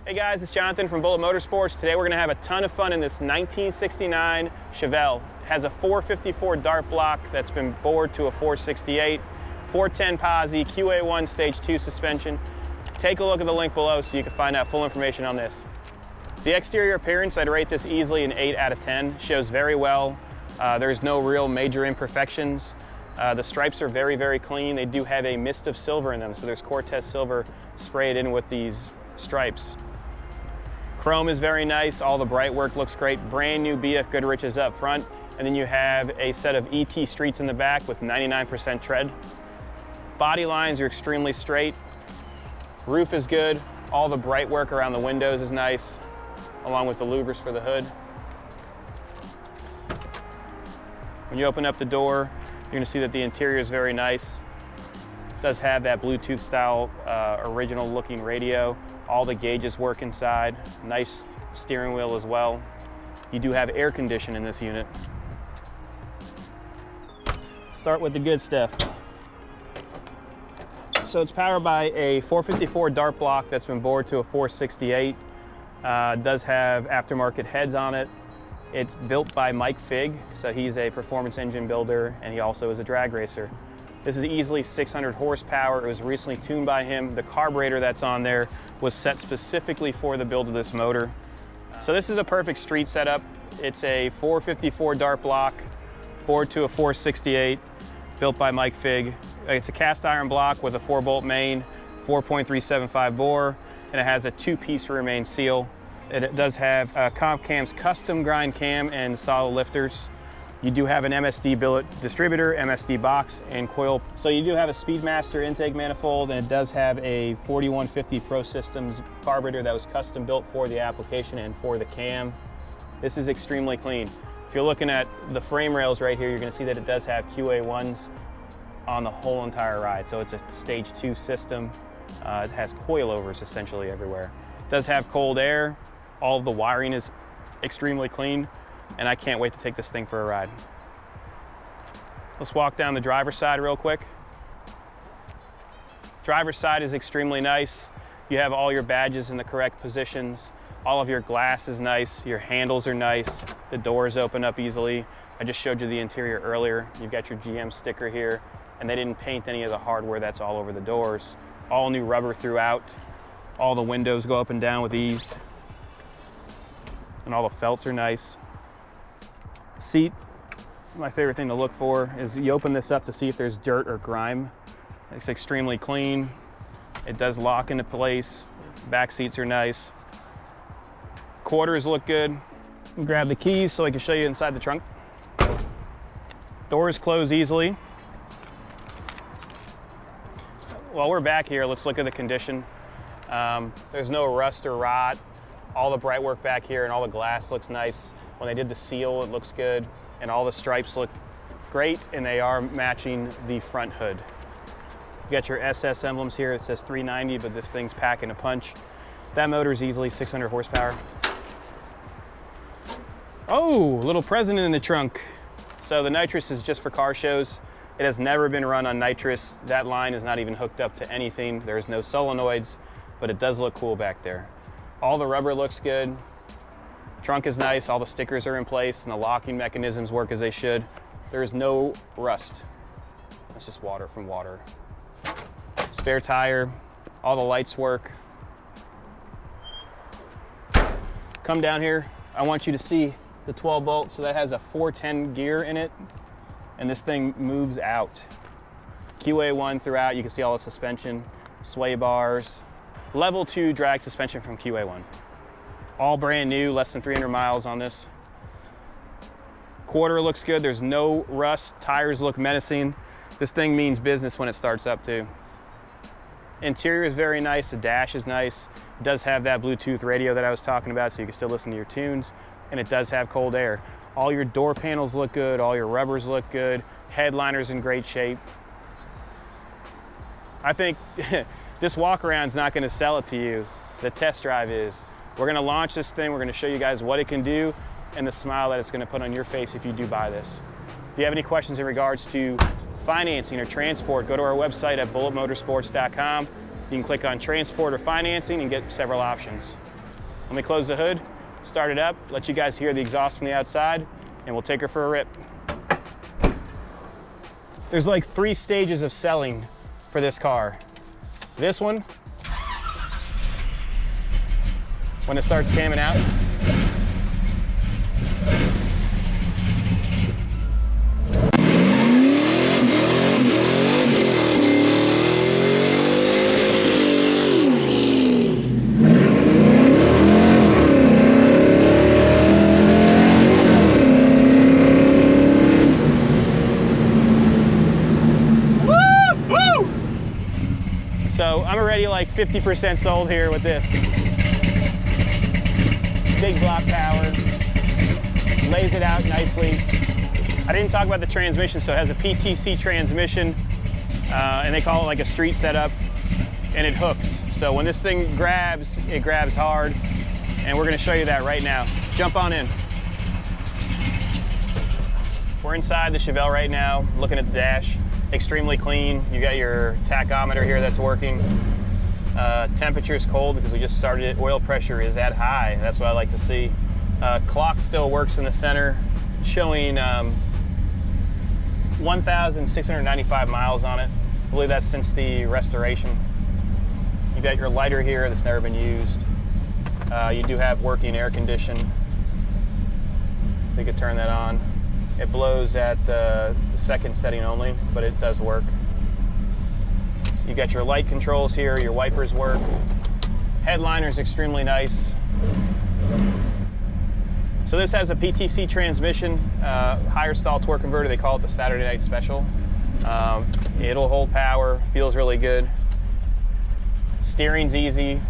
Hey guys, it's Jonathan from Bullet Motorsports. Today we're going to have a ton of fun in this 1969 Chevelle. It has a 454 dart block that's been bored to a 468, 410 posi, QA1 Stage 2 suspension. Take a look at the link below so you can find out full information on this. The exterior appearance, I'd rate this easily an 8 out of 10. Shows very well. There's no real major imperfections. The stripes are very, very clean. They do have a mist of silver in them, so there's Cortez silver sprayed in with these stripes. Chrome is very nice. All the bright work looks great. Brand new BF Goodrich's up front. And then you have a set of ET Streets in the back with 99% tread. Body lines are extremely straight. Roof is good. All the bright work around the windows is nice, along with the louvers for the hood. When you open up the door, you're gonna see that the interior is very nice. It does have that Bluetooth style original looking radio. All the gauges work inside. Nice steering wheel as well. You do have air conditioning in this unit. Start with the good stuff. So it's powered by a 454 dart block that's been bored to a 468. It does have aftermarket heads on it. It's built by Mike Figg, so he's a performance engine builder and he also is a drag racer. This is easily 600 horsepower. It was recently tuned by him. The carburetor that's on there was set specifically for the build of this motor. So this is a perfect street setup. It's a 454 dart block, bored to a 468, built by Mike Figg. It's a cast iron block with a 4-bolt main, 4.375 bore, and it has a 2-piece rear main seal. It does have Comp Cam's custom grind cam and solid lifters. You do have an MSD billet distributor, MSD box, and coil. So you do have a Speedmaster intake manifold, and it does have a 4150 Pro Systems carburetor that was custom built for the application and for the cam. This is extremely clean. If you're looking at the frame rails right here, you're gonna see that it does have QA1s on the whole entire ride. So it's a Stage 2 system. It has coilovers essentially everywhere. It does have cold air. All of the wiring is extremely clean, and I can't wait to take this thing for a ride. Let's walk down the driver's side real quick. Driver's side is extremely nice. You have all your badges in the correct positions. All of your glass is nice. Your handles are nice. The doors open up easily. I just showed you the interior earlier. You've got your GM sticker here, and they didn't paint any of the hardware that's all over the doors. All new rubber throughout. All the windows go up and down with ease. And all the felts are nice. Seat, my favorite thing to look for is you open this up to see if there's dirt or grime. It's extremely clean. It does lock into place. Back seats are nice. Quarters look good. Grab the keys so I can show you inside the trunk. Doors close easily. While we're back here, let's look at the condition. There's no rust or rot. All the bright work back here and all the glass looks nice. When they did the seal, it looks good. And all the stripes look great, and they are matching the front hood. You got your SS emblems here. It says 390, but this thing's packing a punch. That motor is easily 600 horsepower. Oh, a little present in the trunk. So the nitrous is just for car shows. It has never been run on nitrous. That line is not even hooked up to anything. There's no solenoids, but it does look cool back there. All the rubber looks good. Trunk is nice. All the stickers are in place and the locking mechanisms work as they should. There is no rust. That's just water from water. Spare tire. All the lights work. Come down here. I want you to see the 12 bolt. So that has a 410 gear in it, and this thing moves out. QA1 throughout. You can see all the suspension, sway bars. Level 2 drag suspension from QA1. All brand new, less than 300 miles on this. Quarter looks good. There's no rust. Tires look menacing. This thing means business when it starts up too. Interior is very nice. The dash is nice. It does have that Bluetooth radio that I was talking about, so you can still listen to your tunes. And it does have cold air. All your door panels look good. All your rubbers look good. Headliner's in great shape. I think this walk around's not going to sell it to you. The test drive is. We're going to launch this thing. We're going to show you guys what it can do and the smile that it's going to put on your face if you do buy this. If you have any questions in regards to financing or transport, go to our website at bulletmotorsports.com. You can click on transport or financing and get several options. Let me close the hood, start it up, let you guys hear the exhaust from the outside, and we'll take her for a rip. There's like 3 stages of selling for this car. This one, when it starts camming out. So I'm already like 50% sold here with this. Big block power, lays it out nicely. I didn't talk about the transmission, so it has a PTC transmission, and they call it like a street setup, and it hooks. So when this thing grabs, it grabs hard, and we're gonna show you that right now. Jump on in. We're inside the Chevelle right now, looking at the dash. Extremely clean. You got your tachometer here that's working. Temperature is cold because we just started it. Oil pressure is at high. That's what I like to see. Clock still works in the center, showing 1,695 miles on it. I believe that's since the restoration. You got your lighter here that's never been used. You do have working air condition, so you could turn that on. It blows at the second setting only, but it does work. You got your light controls here, your wipers work. Headliner's extremely nice. So this has a PTC transmission, higher stall torque converter. They call it the Saturday Night Special. It'll hold power, feels really good. Steering's easy.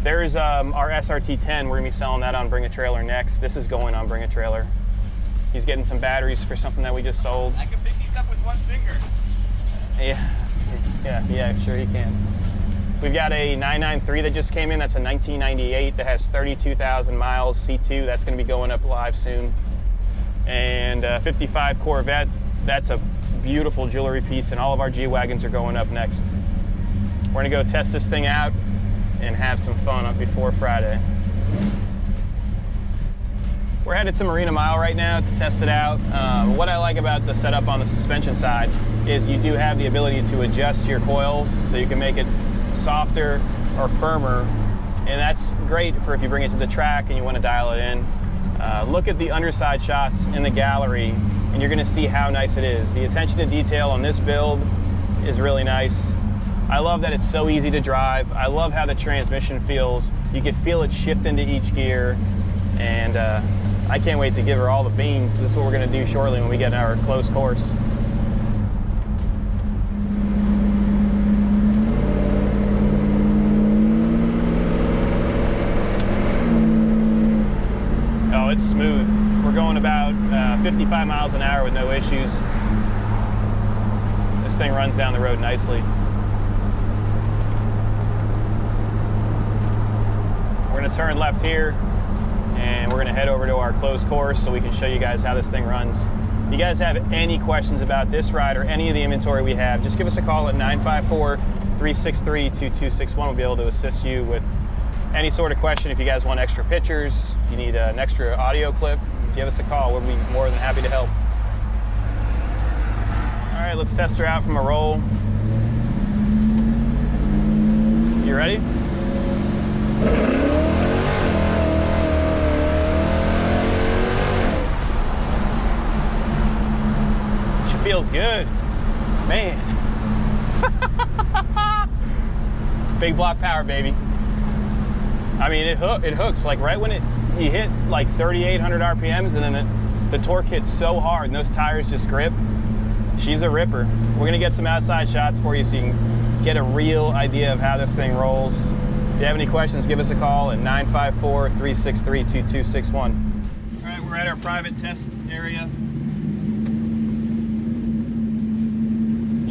There's our SRT10. We're gonna be selling that on Bring a Trailer next. This is going on Bring a Trailer. He's getting some batteries for something that we just sold. I can pick these up with one finger. Yeah, sure he can. We've got a 993 that just came in. That's a 1998 that has 32,000 miles, C2. That's going to be going up live soon. And 55 Corvette. That's a beautiful jewelry piece, and all of our G-Wagons are going up next. We're going to go test this thing out and have some fun up before Friday. We're headed to Marina Mile right now to test it out. What I like about the setup on the suspension side is you do have the ability to adjust your coils, so you can make it softer or firmer, and that's great for if you bring it to the track and you want to dial it in. Look at the underside shots in the gallery, and you're going to see how nice it is. The attention to detail on this build is really nice. I love that it's so easy to drive. I love how the transmission feels. You can feel it shift into each gear, and I can't wait to give her all the beans. This is what we're going to do shortly when we get in our close course. Oh, it's smooth. We're going about 55 miles an hour with no issues. This thing runs down the road nicely. We're going to turn left here, and we're going to head over to our closed course so we can show you guys how this thing runs. If you guys have any questions about this ride or any of the inventory we have, just give us a call at 954-363-2261. We'll be able to assist you with any sort of question. If you guys want extra pictures, you need an extra audio clip, give us a call. We'll be more than happy to help. All right, let's test her out from a roll. You ready? Feels good, man. Big block power, baby. I mean, it hooks like right when you hit like 3,800 RPMs, and then the torque hits so hard and those tires just grip. She's a ripper. We're gonna get some outside shots for you so you can get a real idea of how this thing rolls. If you have any questions, give us a call at 954-363-2261. All right, we're at our private test area.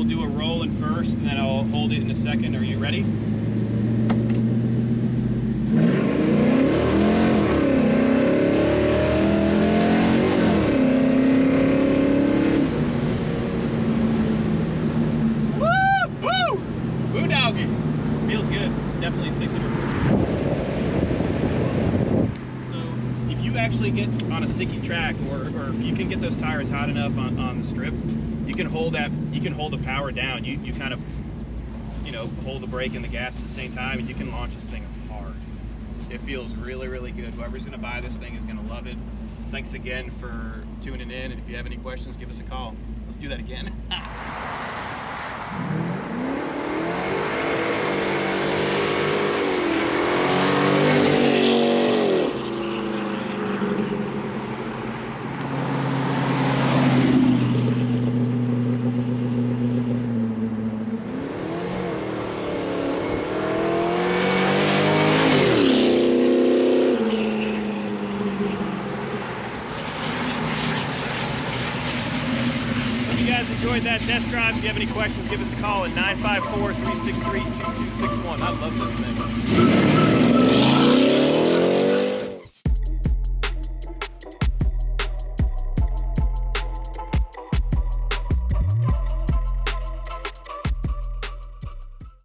Do a roll in first, and then I'll hold it in a second. Are you ready? Woo! Woo! Woo doggy! Feels good. Definitely 600. on a sticky track, or if you can get those tires hot enough on the strip, you can hold the power down. You kind of, you know, hold the brake and the gas at the same time, and you can launch this thing hard. It feels really, really good. Whoever's gonna buy this thing is gonna love it. Thanks again for tuning in, and if you have any questions, give us a call. Let's do that again. Enjoyed that test drive. If you have any questions, give us a call at 954-363-2261. I love this thing.